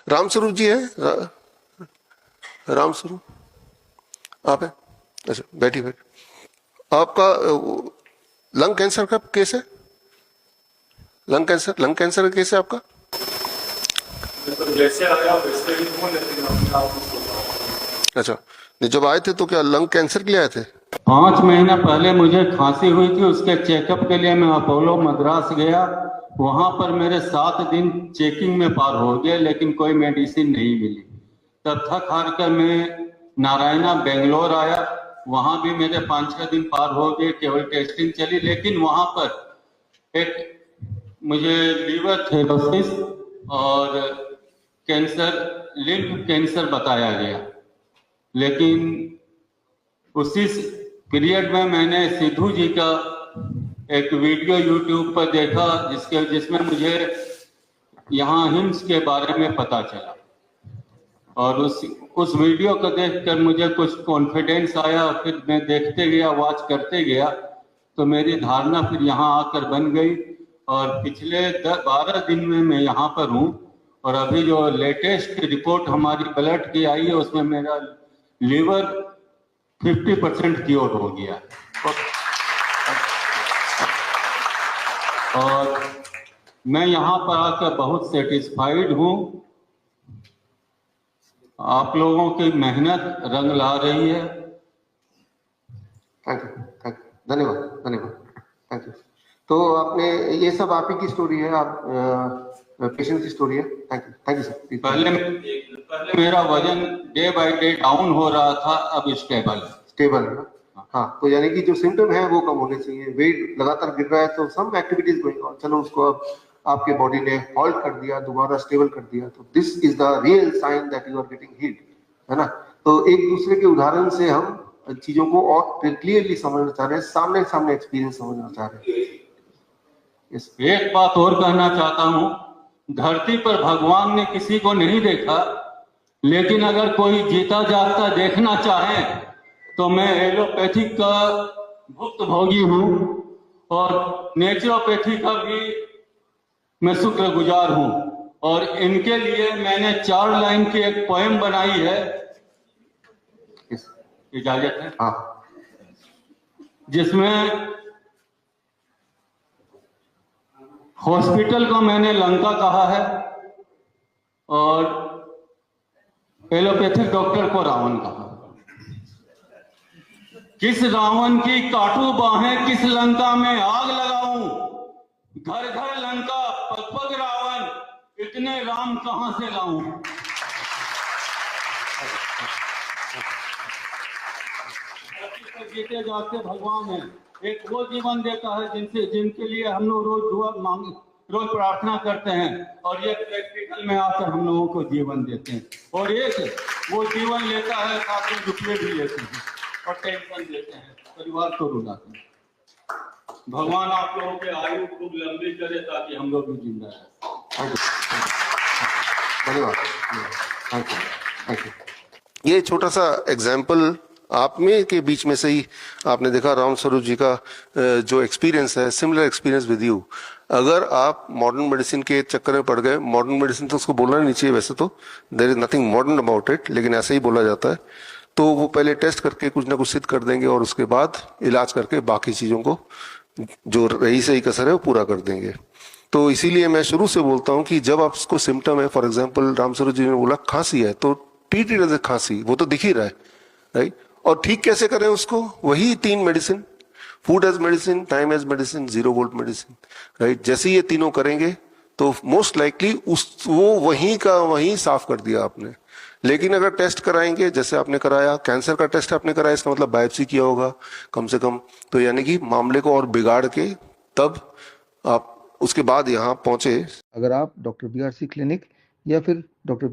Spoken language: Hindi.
रामस्वरूप जी है? रामस्वरूप आप है? अच्छा बैठिए बैठिए। आपका लंग कैंसर का केस है? लंग कैंसर का केस है आपका? जैसे आया वैसे ही हूँ, लेकिन अपने आप को अच्छा, नहीं जब आए थे तो क्या लंग कैंसर के लिए आए थे? 5 महीना पहले मुझे खांसी हुई थी, उसके चेकअप के लिए मैं अपोलो मद्रास गया। वहां पर मेरे 7 दिन चेकिंग में पार हो गए, लेकिन कोई मेडिसिन नहीं मिली। तब थक हार कर मैं नारायणा बेंगलोर आया। वहां भी मेरे 5-6 दिन पार हो गए, केवल टेस्टिंग चली, लेकिन वहां पर एक मुझे लीवर थ्रोसिस और कैंसर, लिम्फ कैंसर बताया गया। लेकिन उसी पीरियड में मैंने सिद्धू जी का एक वीडियो यूट्यूब पर देखा, जिसमें मुझे यहाँ हिम्स के बारे में पता चला, और उस वीडियो को देखकर मुझे कुछ कॉन्फिडेंस आया। फिर मैं देखते गया, वॉच करते गया, तो मेरी धारणा फिर यहाँ आकर बन गई। और पिछले 12 दिन में मैं यहाँ पर हूँ, और अभी जो लेटेस्ट रिपोर्ट हमारी ब्लड की आई है, उसमें मेरा लीवर 50% क्योर हो गया। और मैं यहाँ पर आकर बहुत सेटिस्फाइड हूँ। आप लोगों की मेहनत रंग ला रही है। थैंक यू, धन्यवाद धन्यवाद, थैंक यू। तो आपने ये सब आप ही की स्टोरी है, आप पेशेंट की स्टोरी है? Thank you sir. पहले मेरा वजन डे बाय डे डाउन हो रहा था, अब स्टेबल है ना? हाँ, तो यानी कि जो सिम्टम है वो कम होने चाहिए। वेट लगातार गिर रहा है तो सम एक्टिविटीज गोइंग ऑन, चलो उसको अब आपके बॉडी ने हॉल्ट कर दिया, दोबारा स्टेबल कर दिया, तो this is the real sign that you are getting healed, है ना? तो एक दूसरे के उदाहरण से हम चीजों को और क्लियरली समझना चाह रहे हैं, सामने सामने एक्सपीरियंस समझना चाह रहे हैं। yes. एक बात और कहना चाहता हूँ, धरती पर भगवान ने किसी को नहीं देखा, लेकिन अगर कोई जीता जागता देखना चाहे तो मैं एलोपैथिक का भुक्तभोगी हूँ, और नेचुरोपैथी का भी मैं शुक्रगुजार हूँ। और इनके लिए मैंने 4 लाइन की एक पोएम बनाई है, इजाजत है? हाँ। जिसमें हॉस्पिटल को मैंने लंका कहा है, और एलोपैथिक डॉक्टर को रावण कहा। किस रावण की काटू बाहें, किस लंका में आग लगाऊं, घर घर लंका पग पग रावण, इतने राम कहां से लाऊं। जीते जागते भगवान है, एक वो जीवन देता है जिनके लिए हम लोग रोज दुआ मांग, रोज प्रार्थना करते हैं, और ये प्रैक्टिकल में आकर हम लोगों को जीवन देते हैं। और एक वो जीवन लेता है, साथ में रुपये भी लेते हैं और टेंशन देते हैं, परिवार को रुलाते हैं। भगवान आप लोगों के आयु खूब लंबी करे, ताकि हम लोग भी जिंदा रहें। धन्यवाद, थैंक यू। ये छोटा सा एग्जाम्पल आप में के बीच में से ही आपने देखा रामस्वरूप जी का जो एक्सपीरियंस है, सिमिलर एक्सपीरियंस विद यू। अगर आप मॉडर्न मेडिसिन के चक्कर में पड़ गए, मॉडर्न मेडिसिन तो उसको बोलना नहीं चाहिए वैसे तो, there is nothing modern about it, लेकिन ऐसे ही बोला जाता है, तो वो पहले टेस्ट करके कुछ ना कुछ सिद्ध कर देंगे, और उसके बाद इलाज करके बाकी चीज़ों को जो रही सही कसर है वो पूरा कर देंगे। तो इसीलिए मैं शुरू से बोलता हूँ कि जब आपको सिम्टम है, फॉर एग्जाम्पल रामस्वरूप जी ने बोला खांसी है, तो ट्रीट इट एज ए खांसी, वो तो दिख ही रहा है, राइट? और ठीक कैसे करें उसको? वही 3 medicine, food as medicine, time as medicine, 0 volt medicine, right? जैसे ये तीनों करेंगे तो मोस्ट लाइकली वो वहीं का वहीं साफ कर दिया आपने। लेकिन अगर टेस्ट कराएंगे, जैसे आपने कराया, कैंसर का टेस्ट आपने कराया, इसका मतलब बायोप्सी किया होगा कम से कम, तो यानी कि मामले को और बिगाड़ के तब आप उसके बाद यहाँ पहुंचे। अगर आप डॉक्टर BRC क्लिनिक या फिर डॉक्टर